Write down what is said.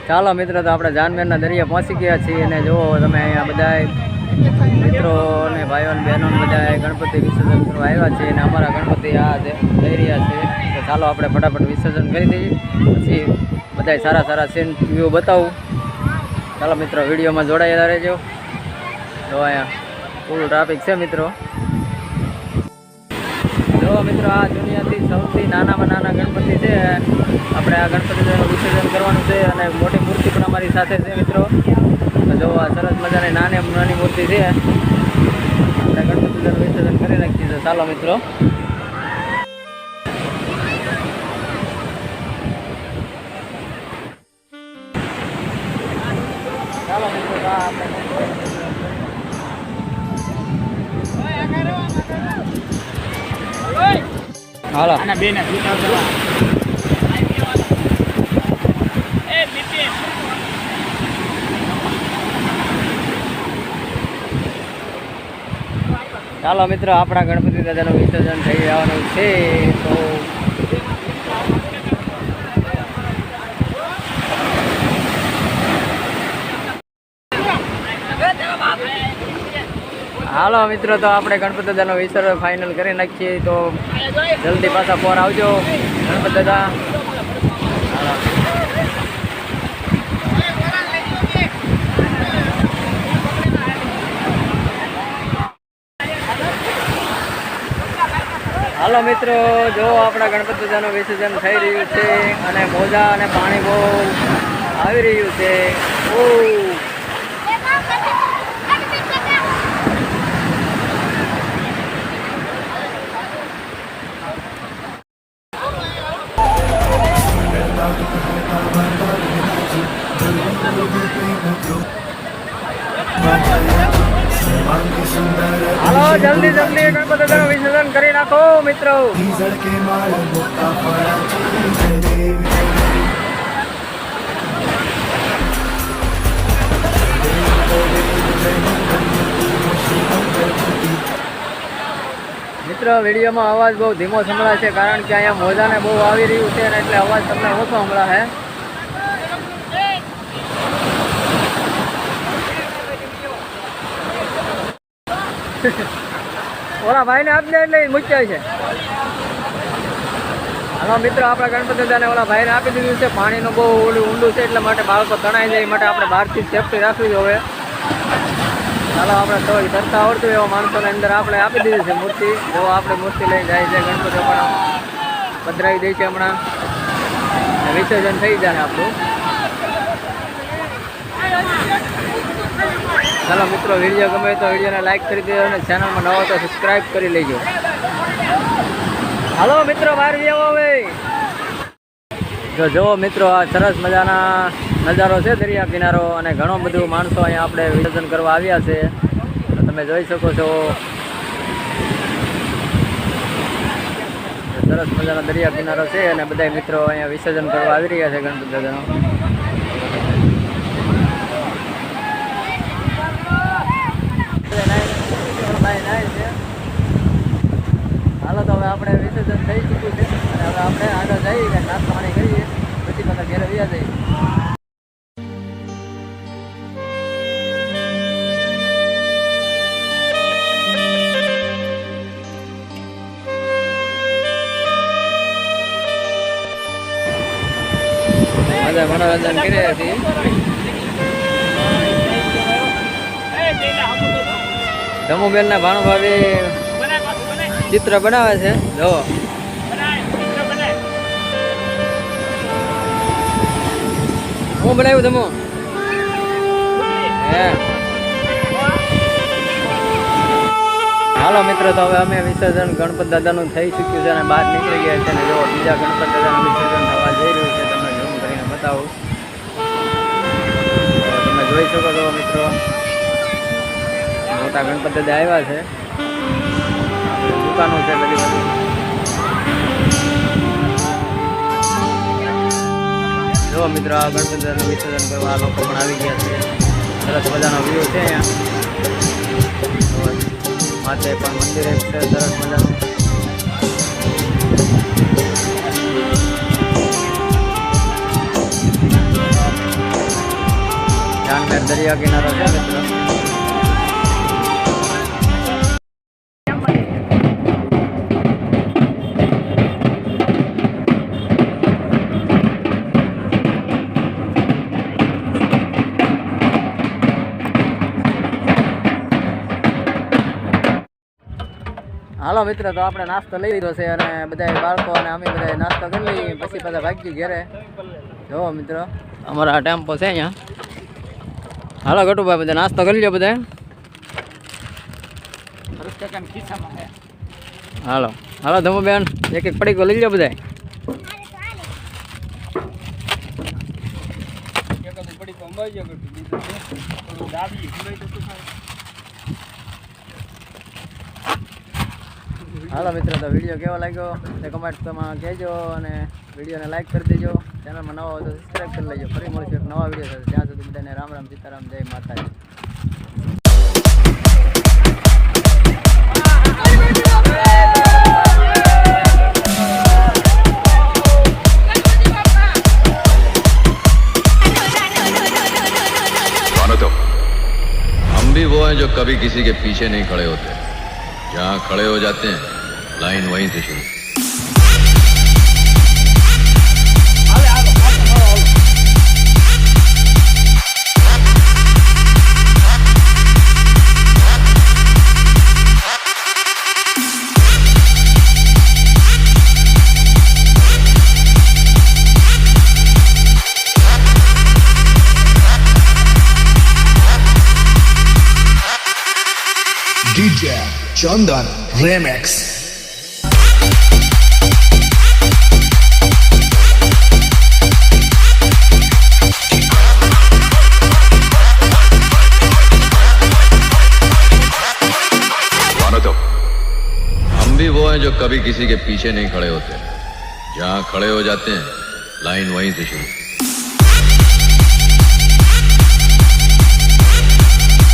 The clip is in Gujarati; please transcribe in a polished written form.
ચાલો મિત્રો, તો આપણે જાનમેરના દરિયા પહોંચી ગયા છીએ અને જુઓ તમે અહીંયા બધા મિત્રો અને ભાઈઓ અને બહેનો બધા ગણપતિ વિસર્જન કરવા આવ્યા છે અને અમારા ગણપતિ આ જઈ રહ્યા છે. તો ચાલો આપણે ફટાફટ વિસર્જન કરી દઈએ, પછી બધા સારા સારા સીન વ્યૂ બતાવું. ચાલો મિત્રો, વિડીયોમાં જોડાયેલા રહેજો. જો અહીંયા ફૂલ ટ્રાફિક છે મિત્રો. જો મિત્રો, આ દુનિયાથી સૌથી નાનામાં નાના ગણપતિ છે. આપણે આ ગણપતિનું વિસર્જન કરવાનું છે અને મોટી મૂર્તિ પણ અમારી સાથે છે મિત્રો. તો જો આ સરસ મજાની નાની મૂર્તિ છે. આપણે ગણપતિનું વિસર્જન કરી નાખીએ. તો ચાલો મિત્રો, હાલો આના બે ને ચાલો મિત્રો, આપણા ગણપતિ દાદાનું વિસર્જન થઈ જવાનું છે. તો હાલો મિત્રો, તો આપણે ગણપતિ દાદાનું વિસર્જન ફાઇનલ કરી નાખીએ. તો જલ્દી પાછા ફોન આવજો ગણપતિ દાદા. હાલો મિત્રો, જો આપણા ગણપતિ દાદાનું વિસર્જન થઈ રહ્યું છે અને મોજા અને પાણી બહુ આવી રહ્યું છે. હાલો જલ્દી ગણપતિ દાદાનું વિસર્જન કરી નાખો મિત્રો. મિત્રો, વિડીયોમાં અવાજ બહુ ધીમો સંભળાય છે, કારણ કે અહીંયા મોજાને બહુ આવી રહ્યું છે અને એટલે અવાજ તમને ઓછો સંભળાય. ઓલા ભાઈને આપને એટલે મૂક્યા છે. હાલો મિત્રો, આપણા ગણપતિ દાદાને ઓલા ભાઈને આપી દીધું છે. પાણીનું બહુ ઊંડું છે, એટલા માટે બાળકો તણાઈ જાય, માટે આપણે બહારથી સેફટી રાખવી જોઈએ. ચાલો, આપણે તો તરતા આવડતું એવા માણસોને અંદર આપણે આપી દીધી છે મૂર્તિ. જો આપણે મૂર્તિ લઈને જાય છે, ગણપતિ પણ પધરાવી દે છે. હમણાં વિસર્જન થઈ જાય આપણું. ચાલો મિત્રો, વિડીયો ગમે તો વિડીયોને લાઈક કરી દેજો અને ચેનલમાં નવો તો સબસ્ક્રાઈબ કરી લેજો. હાલો મિત્રો, બહાર આવો હવે. જો મિત્રો, આ સરસ મજાના નજારો છે દરિયા કિનારો, અને ઘણું બધું માણસો અહીંયા આપણે વિસર્જન કરવા આવ્યા છે. તો તમે જોઈ શકો છો, સરસ મજાનો દરિયા કિનારો છે અને બધા મિત્રો અહીંયા વિસર્જન કરવા આવી રહ્યા છે ગણપતિ દાદાનો. હાલો, તો હવે આપણે વિસર્જન થઈ ચૂક્યું છે અને હવે આપણે આગળ જઈએ, નાસ્તો પાણી કરીએ, પછી પાછા ઘરે વ્યા જઈએ. બધા મનોરંજન કરી રહ્યા છીએ. ધમુબેન ના ભાણુભાભી ચિત્ર બનાવે છે. જો હું બનાવ્યું ધમુ હે. હાલો મિત્રો, તો હવે અમે વિસર્જન ગણપતિ દાદાનું થઈ ચૂક્યું છે અને બહાર નીકળી ગયા છે. અને જો બીજા ગણપતિ દાદાનું વિસર્જન થવા જઈ રહ્યું છે. તમને ઝૂમ કરીને બતાવું. તમે જોઈ શકો છો મિત્રો, મોટા ગણપતિ દાદા આવ્યા છે. દુકાનો છે બધી બધી. જો મિત્રો, આ ગણપતિ દાદાનું વિસર્જન કરવા આ લોકો પણ આવી ગયા છે. સરસ મજાનો વ્યૂ છે અહીંયા. માથે પણ મંદિર છે સરસ મજાનું. દરિયા કિનારો છે મિત્રો. હાલો મિત્ર, તો આપણે નાસ્તો લઈ લીધો છે અને બધા બાળકો અને અમે બધા નાસ્તો કરી લઈએ પછી બધા ભાગી ઘેરે. જો મિત્રો અમારા આ ટેમ્પો છે અહીંયા. હાલો ગટુભાઈ, બધા નાસ્તો કરી લ્યો બધા. હાલો હાલો ધમુબેન, એક એક પડીકો લઈ લ્યો બધા. હાલો મિત્રો, તો વિડીયો કેવો લાગ્યો તે કમેન્ટમાં કહેજો અને વિડીયોને લાઈક કરી દેજો. ચેનલમાં નવા હોય તો સબસ્ક્રાઈબ કરી લેજો. ફરી મળીશું એક નવા વિડીયો સાથે. ત્યાં સુધી બધાને રામ રામ, સીતારામ, જય માતાજી. हम भी वो हैं जो कभी किसी के पीछे नहीं खड़े होते. जहाँ खड़े हो जाते हैं, लाइन वहीं से शुरू. DJ Chandan Remix. हम भी वो हैं जो कभी किसी के पीछे नहीं खड़े होते. जहाँ खड़े हो जाते हैं, लाइन वहीं से शुरू.